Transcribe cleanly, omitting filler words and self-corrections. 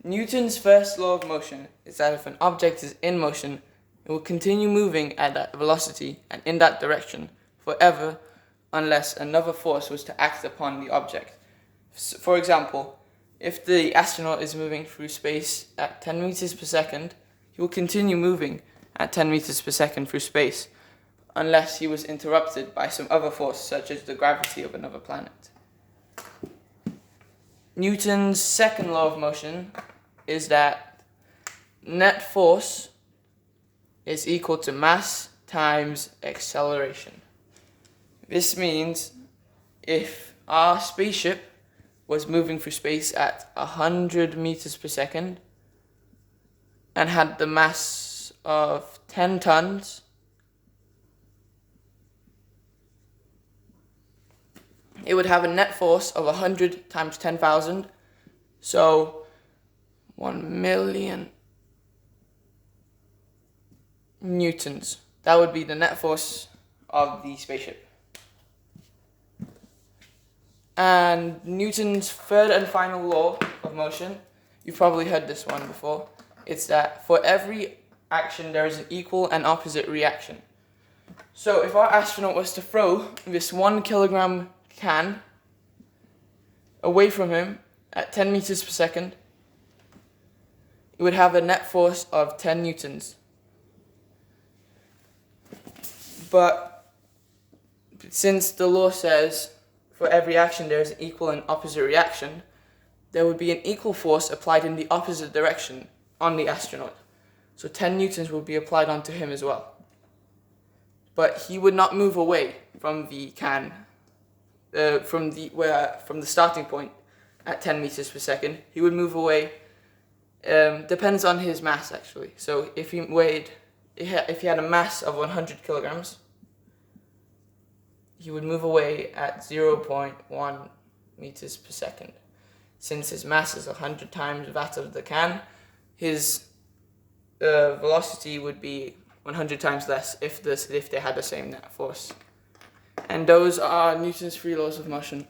Newton's first law of motion is that if an object is in motion, it will continue moving at that velocity and in that direction forever unless another force was to act upon the object. For example, if the astronaut is moving through space at 10 meters per second, he will continue moving at 10 meters per second through space unless he was interrupted by some other force such as the gravity of another planet. Newton's second law of motion is that net force is equal to mass times acceleration. This means if our spaceship was moving through space at 100 meters per second and had the mass of 10 tons, it would have a net force of 100 times 10,000, so 1 million newtons. That would be the net force of the spaceship. And Newton's third and final law of motion, you've probably heard this one before. It's that for every action there is an equal and opposite reaction. So if our astronaut was to throw this 1 kilogram can away from him at 10 meters per second, it would have a net force of 10 newtons. But since the law says for every action there is an equal and opposite reaction, there would be an equal force applied in the opposite direction on the astronaut. So 10 newtons would be applied onto him as well. But he would not move away from the can, from the starting point at 10 meters per second. He would move away, depends on his mass actually. So if he had a mass of 100 kilograms, he would move away at 0.1 meters per second. Since his mass is 100 times that of the can, his velocity would be 100 times less if they had the same net force. And those are Newton's three laws of motion.